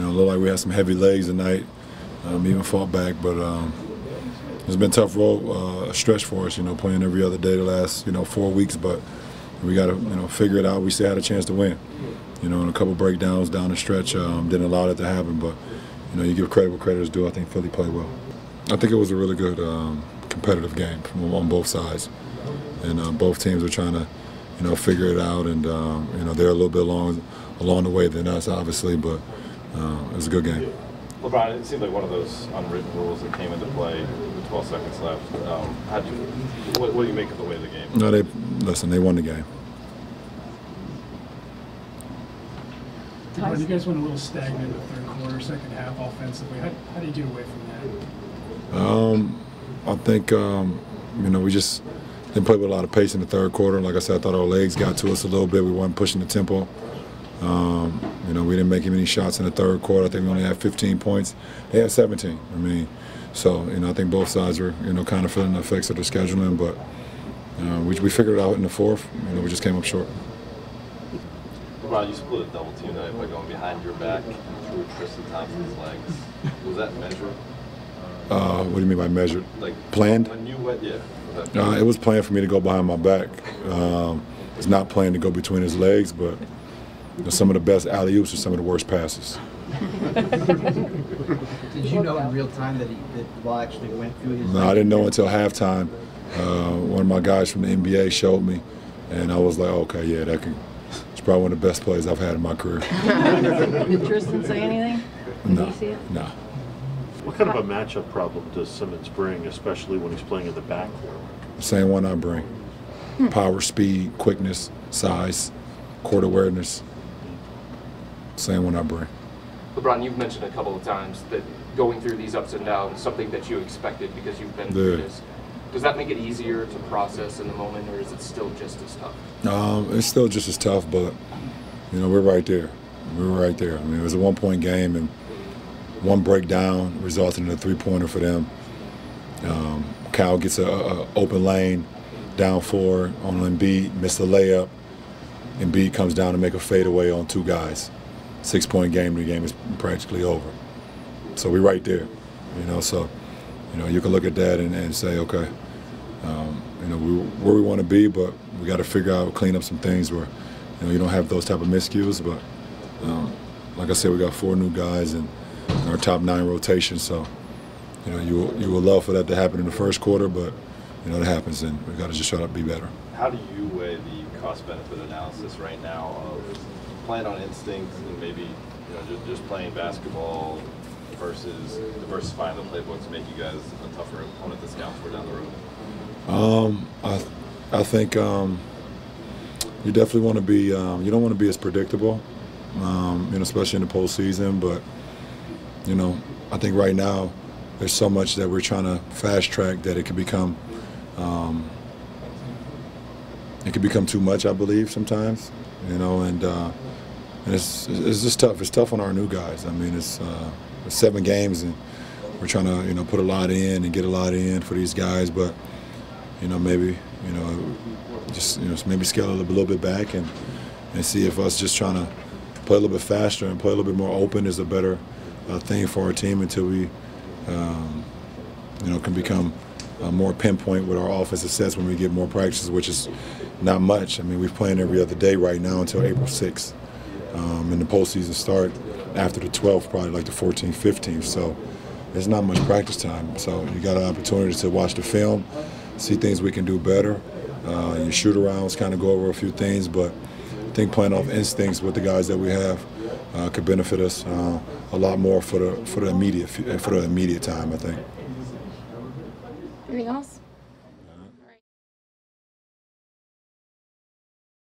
it looked like we had some heavy legs tonight. Even fought back, but it's been a tough road stretch for us. Playing every other day the last 4 weeks, but we got to figure it out. We still had a chance to win. And a couple breakdowns down the stretch didn't allow that to happen, but you give credit where credit is due. I think Philly played well. I think it was a really good competitive game on both sides, and both teams were trying to figure it out, and they're a little bit along the way than us, obviously, but it was a good game. LeBron, it seemed like one of those unwritten rules that came into play with 12 seconds left. What do you make of the way of the game? No, they won the game. LeBron, you guys went a little stagnant in the third quarter, second half offensively. How do you get away from that? I think we just didn't play with a lot of pace in the third quarter. Like I said, I thought our legs got to us a little bit. We weren't pushing the tempo. We didn't make many shots in the third quarter. I think we only had 15 points. They had 17. So I think both sides were kind of feeling the effects of the scheduling, but we figured it out in the fourth. We just came up short. LeBron, you split a double team tonight by going behind your back through Tristan Thompson's legs. Was that measured? What do you mean by measured? Like planned? When you went, yeah. It was planned for me to go behind my back. It's not planned to go between his legs, but some of the best alley-oops are some of the worst passes. Did you know in real time that the ball actually went through his legs? No, I didn't know until halftime. One of my guys from the NBA showed me, and I was like, okay, yeah, it's probably one of the best plays I've had in my career. Did Tristan say anything? No, Did you see it? no. What kind of a matchup problem does Simmons bring, especially when he's playing in the backcourt? The same one I bring. Power, speed, quickness, size, court awareness. Same one I bring. LeBron, you've mentioned a couple of times that going through these ups and downs, something that you expected because you've been through this. Does that make it easier to process in the moment, or is it still just as tough? It's still just as tough, but we're right there. We were right there. It was a one-point game, and one breakdown resulted in a three-pointer for them. Cal gets an open lane, down 4 on Embiid, missed the layup. Embiid comes down to make a fadeaway on 2 guys. 6-point game, the game is practically over. So we're right there, So, you can look at that and say, okay, where we want to be, but we got to figure out, clean up some things where, you don't have those type of miscues. But like I said, we got 4 new guys in our top 9 rotation. So, you would love for that to happen in the first quarter, but it happens, and we got to just try to be better. How do you weigh the cost-benefit analysis right now of playing on instinct and maybe just playing basketball versus diversifying the playbook to make you guys a tougher opponent to scout for down the road? I think you definitely want to be. You don't want to be as predictable, especially in the postseason. But I think right now there's so much that we're trying to fast track that it could become. It can become too much, I believe, sometimes. And it's just tough. It's tough on our new guys. It's 7 games, and we're trying to put a lot in and get a lot in for these guys. But maybe just maybe scale it a little bit back and see if us just trying to play a little bit faster and play a little bit more open is a better thing for our team until we can become more pinpoint with our offensive sets when we get more practices, which is not much. We're playing every other day right now until April 6th. And the postseason start after the 12th, probably like the 14th, 15th. So there's not much practice time. So you got an opportunity to watch the film, see things we can do better. Your shoot-arounds kind of go over a few things, but I think playing off instincts with the guys that we have could benefit us a lot more for the immediate time, I think. Anything else?